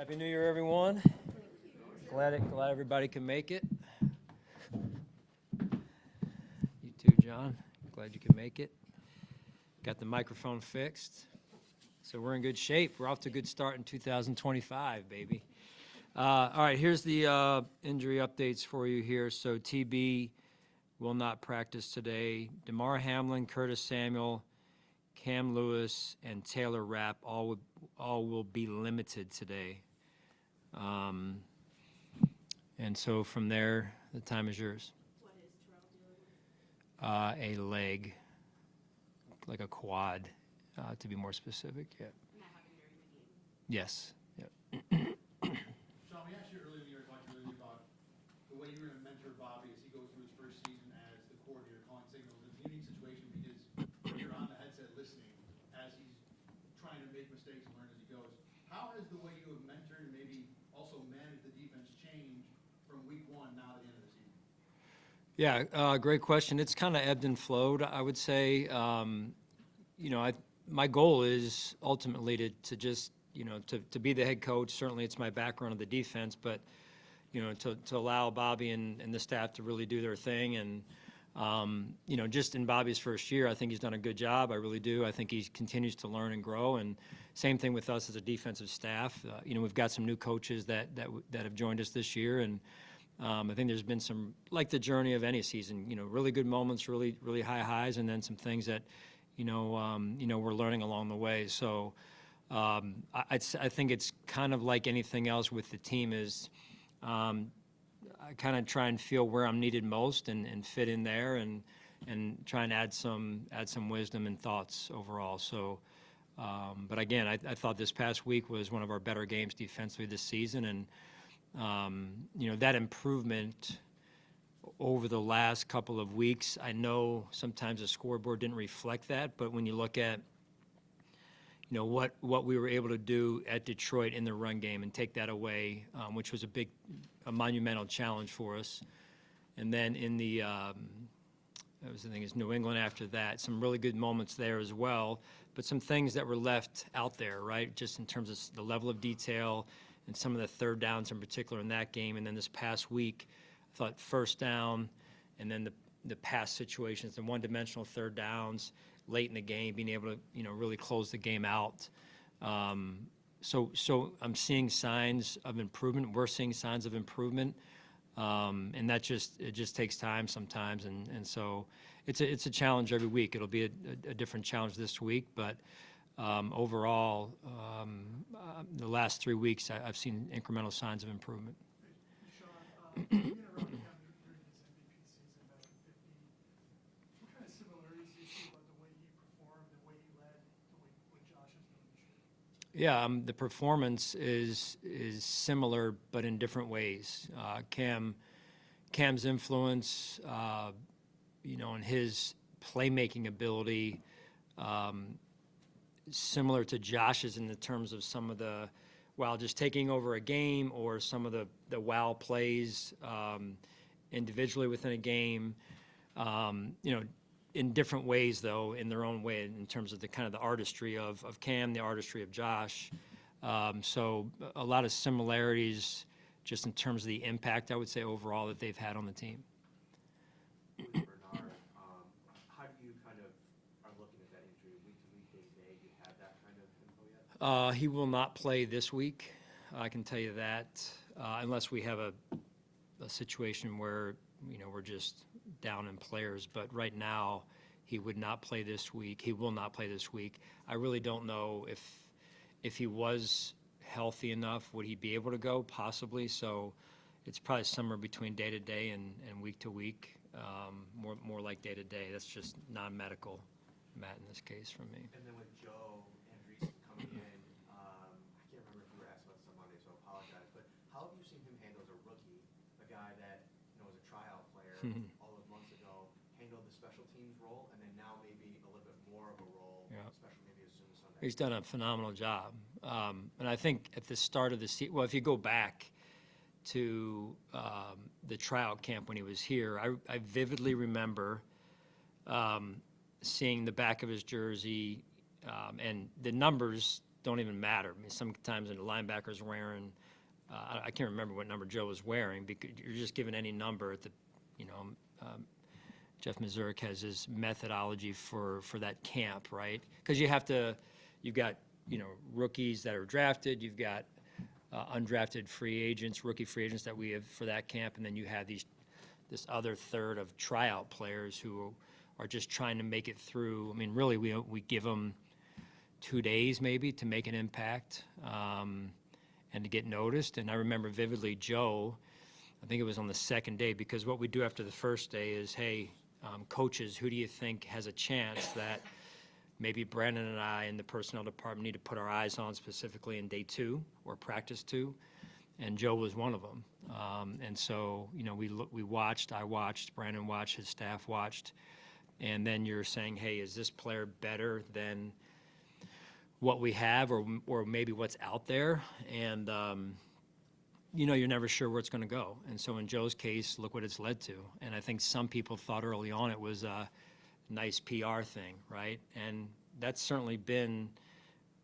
Happy New Year, everyone. Glad everybody can make it. You too, John. Glad you can make it. Got the microphone fixed. So we're in good shape. We're off to a good start in 2025, baby. All right, here's the injury updates for you here. So TB will not practice today. DeMar Hamlin, Curtis Samuel, Cam Lewis, and Taylor Rapp all will be limited today. And so from there, the time is yours. What is Terrell dealing with? A leg, like a quad, to be more specific. Yeah. And that happened during the game. Yes. Yeah. Sean, we asked you earlier in the year, talked earlier about the way you're going to mentor Bobby as he goes through his first season as the coordinator calling signals. It's a unique situation because you're on the headset listening as he's trying to make mistakes and learn as he goes. How has the way you have mentored and maybe also managed the defense changed from week one now to the end of the season? Yeah, great question. It's kind of ebbed and flowed, I would say. My goal is ultimately to just, to be the head coach. Certainly it's my background of the defense, but, to allow Bobby and the staff to really do their thing. And, just in Bobby's first year, I think he's done a good job. I really do. I think he continues to learn and grow. And same thing with us as a defensive staff. We've got some new coaches that have joined us this year. And I think there's been some, like the journey of any season, really good moments, really, really high highs, and then some things that, we're learning along the way. So I think it's kind of like anything else with the team is I kind of try and feel where I'm needed most and fit in there and try and add some wisdom and thoughts overall. So, but again, I thought this past week was one of our better games defensively this season, and that improvement over the last couple of weeks, I know sometimes the scoreboard didn't reflect that, but when you look at what we were able to do at Detroit in the run game and take that away, which was a monumental challenge for us, and then in the New England after that, some really good moments there as well, but some things that were left out there, right? Just in terms of the level of detail and some of the third downs in particular in that game, and then this past week. I thought first down and then the pass situations, the one-dimensional third downs late in the game, being able to, really close the game out. So I'm seeing signs of improvement. We're seeing signs of improvement. And it just takes time sometimes. And so it's a challenge every week. It'll be a different challenge this week. But overall, the last 3 weeks, I've seen incremental signs of improvement. Sean, you've been around him during his MVP season back in 50. What kind of similarities do you see about the way he performed, the way he led, to what Josh is doing this year? Yeah, the performance is similar, but in different ways. Cam's influence, and his playmaking ability, similar to Josh's in the terms of some of the, just taking over a game or some of the wow plays individually within a game, in different ways, though, in their own way, in terms of the kind of the artistry of Cam, the artistry of Josh. So a lot of similarities just in terms of the impact, I would say, overall that they've had on the team. Bernard, how do you kind of are looking at that injury week to week, day to day? Do you have that kind of info yet? He will not play this week. I can tell you that, unless we have a situation where, we're just down in players. But right now, he would not play this week. He will not play this week. I really don't know if he was healthy enough, would he be able to go? Possibly. So it's probably somewhere between day to day and week to week, more like day to day. That's just non-medical, Matt, in this case for me. And then with Joe Andreessen coming in, I can't remember if you were asked about this on Monday, so I apologize, but how have you seen him handle as a rookie, a guy that was a tryout player all those months ago, handle the special teams role, and then now maybe a little bit more of a role, especially maybe as soon as Sunday? He's done a phenomenal job. And I think at the start of the season, if you go back to the tryout camp when he was here, I vividly remember seeing the back of his jersey, and the numbers don't even matter. I mean, sometimes the linebacker's wearing, I can't remember what number Joe was wearing, because you're just given any number at the, Jeff Mazurek has his methodology for that camp, right? Because you've got, rookies that are drafted, you've got undrafted free agents, rookie free agents that we have for that camp, and then you have this other third of tryout players who are just trying to make it through. I mean, really, we give them 2 days maybe to make an impact and to get noticed. And I remember vividly Joe, I think it was on the second day, because what we do after the first day is, hey, coaches, who do you think has a chance that maybe Brandon and I in the personnel department need to put our eyes on specifically in day 2 or practice 2? And Joe was one of them. And so, we watched, I watched, Brandon watched, his staff watched. And then you're saying, hey, is this player better than what we have, or maybe what's out there? And, you're never sure where it's going to go. And so in Joe's case, look what it's led to. And I think some people thought early on it was a nice PR thing, right? And that's certainly been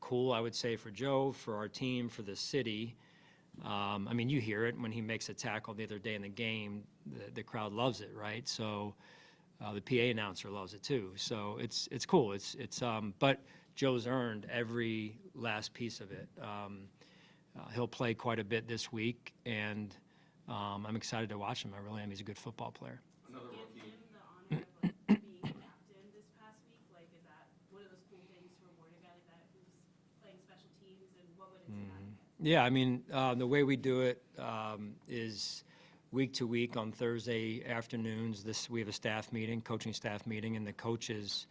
cool, I would say, for Joe, for our team, for the city. I mean, you hear it when he makes a tackle the other day in the game, the crowd loves it, right? So the PA announcer loves it too. So it's cool. But Joe's earned every last piece of it. He'll play quite a bit this week, and I'm excited to watch him. I really am. He's a good football player. Another Give rookie. him the honor of like being captain this past week. Like, is that one of those cool things to reward a guy like that who's playing special teams, and what would it say about him? Yeah, I mean, the way we do it is week to week on Thursday afternoons. We have a staff meeting, coaching staff meeting, and the coaches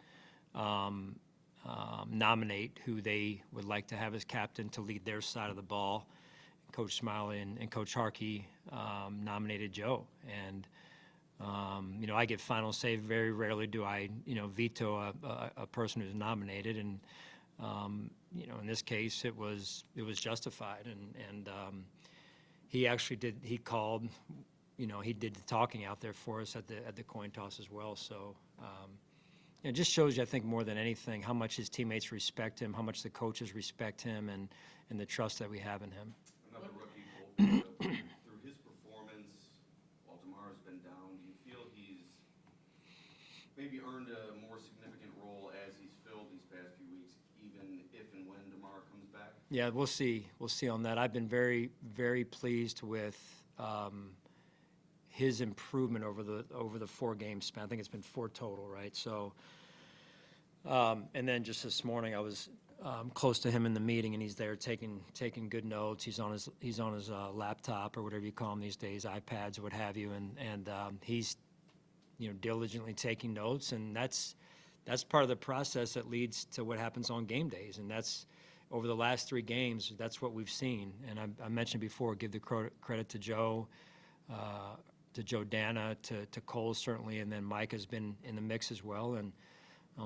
nominate who they would like to have as captain to lead their side of the ball. Coach Smiley and Coach Harkey nominated Joe, and I get final say. Very rarely do I veto a person who's nominated, and in this case it was justified, and he actually did. He called, he did the talking out there for us at the coin toss as well. So. It just shows you, I think, more than anything, how much his teammates respect him, how much the coaches respect him, and the trust that we have in him. Another rookie, Cole, through his performance, while DeMar's been down, do you feel he's maybe earned a more significant role as he's filled these past few weeks, even if and when DeMar comes back? Yeah, we'll see. We'll see on that. I've been very, very pleased with his improvement over the 4 game span. I think it's been 4 total, right? So, and then just this morning, I was close to him in the meeting, and he's there taking good notes. He's on his laptop, or whatever you call them these days, iPads or what have you, and he's diligently taking notes, and that's part of the process that leads to what happens on game days, and that's over the last 3 games. That's what we've seen, and I mentioned before, give the credit to Joe. To Joe Dana, to Cole certainly, and then Mike has been in the mix as well. And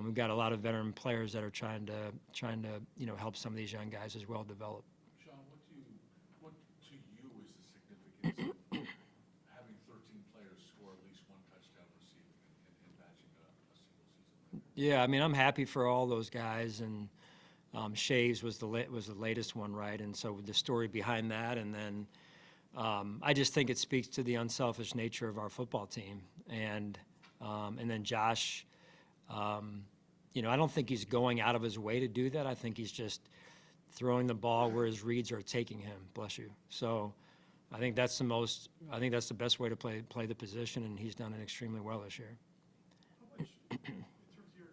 we've got a lot of veteran players that are trying to help some of these young guys as well develop. Sean, what to you is the significance of having 13 players score at least 1 touchdown receiving and matching a single season record? Yeah, I mean, I'm happy for all those guys, and Shaves was the latest one, right? And so the story behind that, and then. I just think it speaks to the unselfish nature of our football team, and then Josh. I don't think he's going out of his way to do that. I think he's just throwing the ball where his reads are taking him. Bless you. So, I think that's the best way to play the position, and he's done it extremely well this year. How much, in terms of your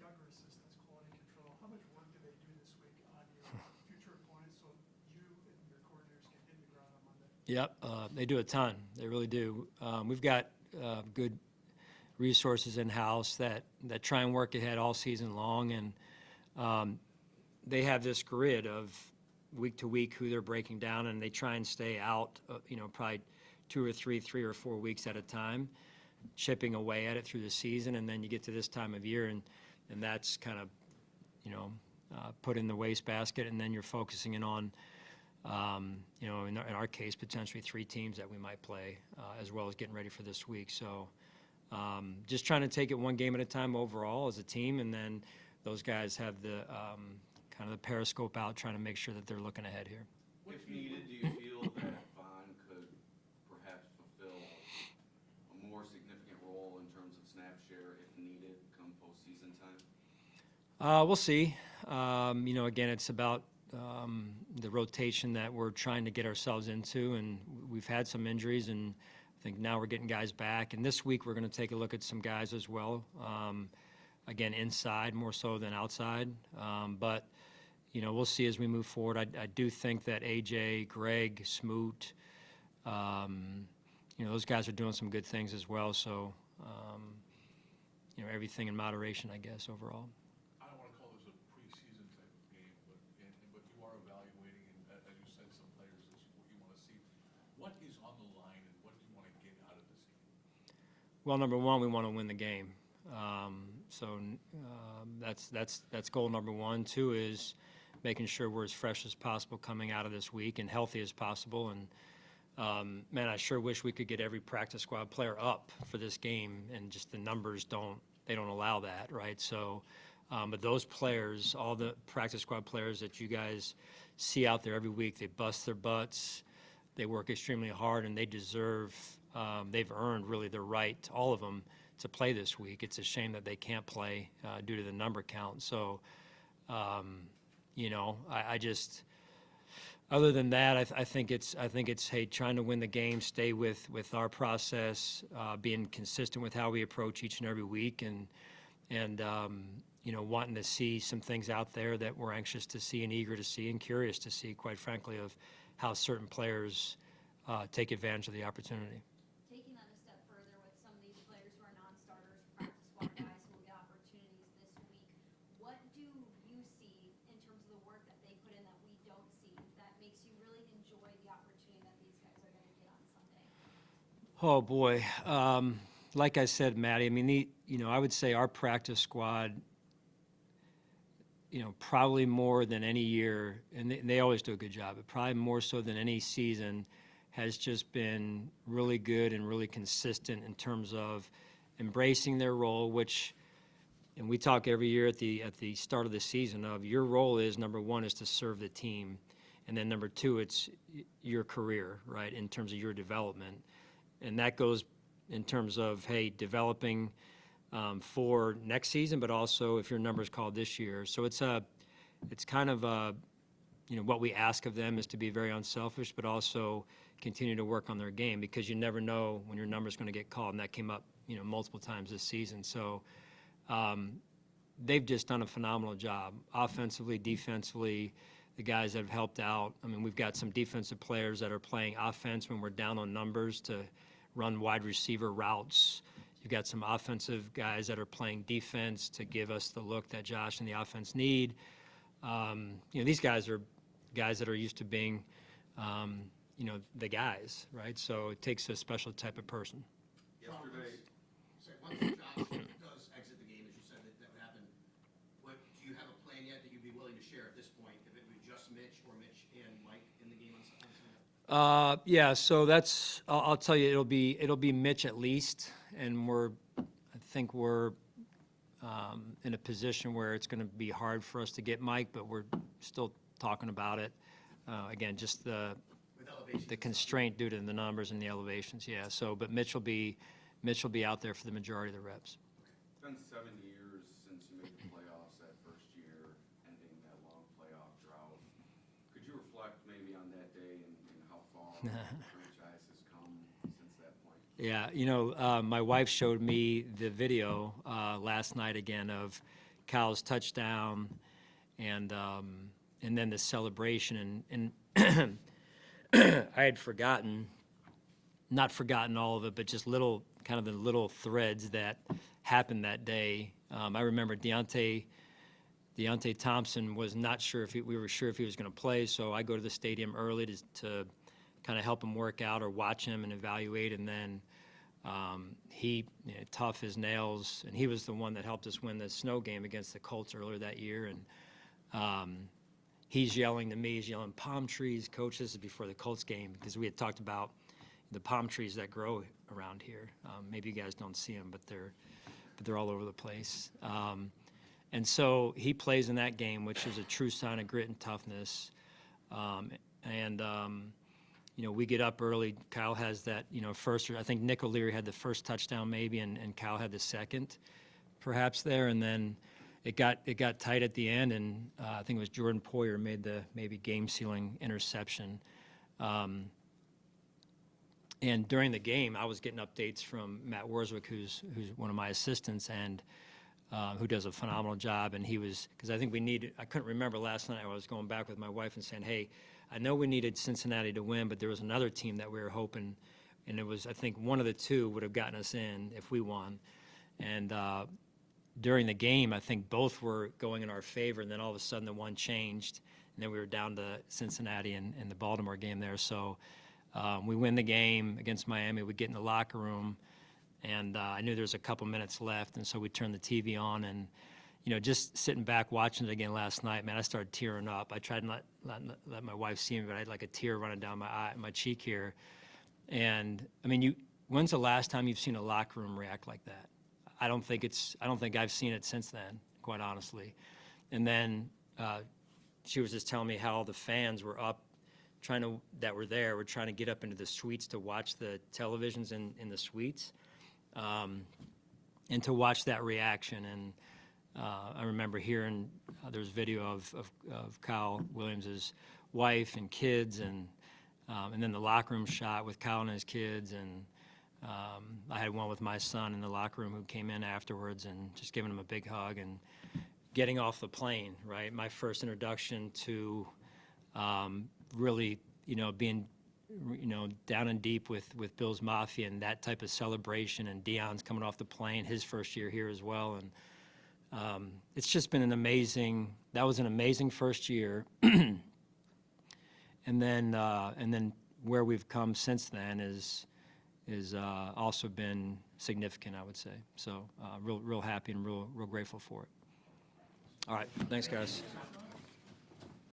younger assistants, quality control, how much work do they do this week on your future opponents so you and your coordinators can hit the ground on Monday? Yep, they do a ton. They really do. We've got good resources in-house that try and work ahead all season long, and they have this grid of week to week who they're breaking down, and they try and stay out, probably 2 or 3 or 4 weeks at a time, chipping away at it through the season, and then you get to this time of year, and that's kind of, put in the wastebasket, and then you're focusing in on, in our case, potentially 3 teams that we might play, as well as getting ready for this week. So just trying to take it one game at a time overall as a team, and then those guys have the kind of the periscope out, trying to make sure that they're looking ahead here. If needed, do you feel that Vaughn could perhaps fulfill a more significant role in terms of snap share if needed come postseason time? We'll see. Again, it's about the rotation that we're trying to get ourselves into, and we've had some injuries, and I think now we're getting guys back. And this week we're going to take a look at some guys as well. Again, inside more so than outside. But we'll see as we move forward. I do think that AJ, Greg, Smoot, those guys are doing some good things as well. So, everything in moderation, I guess, overall. I don't want to call this a preseason type of game, but you are evaluating, and as you said, some players that you want to see. What is on the line, and what do you want to get out of this game? Well, number one, we want to win the game. That's goal number one. Two is making sure we're as fresh as possible coming out of this week and healthy as possible. And man, I sure wish we could get every practice squad player up for this game, and just the numbers don't allow that, right? So, but those players, all the practice squad players that you guys see out there every week, they bust their butts, they work extremely hard, and they deserve, they've earned really the right, all of them, to play this week. It's a shame that they can't play due to the number count. So, I just, other than that, I think it's hey, trying to win the game, stay with our process, being consistent with how we approach each and every week, and wanting to see some things out there that we're anxious to see and eager to see and curious to see, quite frankly, of how certain players take advantage of the opportunity. Taking that a step further with some of these players who are non-starters, practice squad guys who will get opportunities this week, what do you see in terms of the work that they put in that we don't see that makes you really enjoy the opportunity that these guys are going to get on Sunday? Oh boy, like I said, Maddie, I mean, I would say our practice squad, probably more than any year, and they always do a good job, but probably more so than any season, has just been really good and really consistent in terms of embracing their role, which, and we talk every year at the start of the season of, your role is, number one, is to serve the team, and then number two, it's your career, right, in terms of your development. And that goes in terms of, hey, developing for next season, but also if your number's called this year. So it's kind of what we ask of them is to be very unselfish, but also continue to work on their game, because you never know when your number's going to get called, and that came up multiple times this season. So they've just done a phenomenal job, offensively, defensively. The guys that have helped out. I mean, we've got some defensive players that are playing offense when we're down on numbers to run wide receiver routes. You've got some offensive guys that are playing defense to give us the look that Josh and the offense need. These guys are guys that are used to being, the guys, right? So it takes a special type of person. Yesterday, Once Josh does exit the game, as you said, that would happen, do you have a plan yet that you'd be willing to share at this point, if it would just Mitch or Mitch and Mike in the game on Sunday? Yeah, so that's, I'll tell you, it'll be Mitch at least, and I think we're in a position where it's going to be hard for us to get Mike, but we're still talking about it. Again, just the constraint due to the numbers and the elevations, yeah. So, but Mitch will be out there for the majority of the reps. it's been 7 years since you made the playoffs that first year, ending that long playoff drought. Could you reflect maybe on that day and how far the franchise has come since that point? Yeah, my wife showed me the video last night again of Kyle's touchdown and then the celebration, and I had not forgotten all of it, but just kind of the little threads that happened that day. I remember Deontay Thompson was not sure we were sure if he was going to play, so I go to the stadium early to kind of help him work out or watch him and evaluate, and then he, tough as nails, and he was the one that helped us win the snow game against the Colts earlier that year, and he's yelling to me, he's yelling, "Palm trees, coach." This is before the Colts game, because we had talked about the palm trees that grow around here. Maybe you guys don't see them, but they're all over the place. And so he plays in that game, which is a true sign of grit and toughness. You know, we get up early. Kyle has that, you know, first, I think Nick O'Leary had the first touchdown maybe, and Kyle had the second, perhaps there. And then it got tight at the end, and I think it was Jordan Poyer made the maybe game-sealing interception. And during the game, I was getting updates from Matt Warswick, who's one of my assistants, and who does a phenomenal job. And he was, because I think we needed, I couldn't remember last night, I was going back with my wife and saying, hey, I know we needed Cincinnati to win, but there was another team that we were hoping, and it was, I think, one of the two would have gotten us in if we won. And during the game, I think both were going in our favor, and then all of a sudden the one changed, and then we were down to Cincinnati in the Baltimore game there. So we win the game against Miami. We get in the locker room, and I knew there was a couple minutes left, and so we turned the TV on, and you know, just sitting back watching it again last night, man, I started tearing up. I tried not let my wife see me, but I had like a tear running down my cheek here. And I mean, when's the last time you've seen a locker room react like that? I don't think I've seen it since then, quite honestly. And then she was just telling me how the fans were up, that were there, were trying to get up into the suites to watch the televisions in the suites, and to watch that reaction. And I remember hearing there's video of Kyle Williams' wife and kids, and then the locker room shot with Kyle and his kids, and I had one with my son in the locker room who came in afterwards and just giving him a big hug and getting off the plane, right? My first introduction to really, you know, being, you know, down and deep with Bill's Mafia and that type of celebration, and Deion's coming off the plane, his first year here as well. And it's just been that was an amazing first year. And then where we've come since then is also been significant, I would say. So real happy and real grateful for it. All right, thanks guys.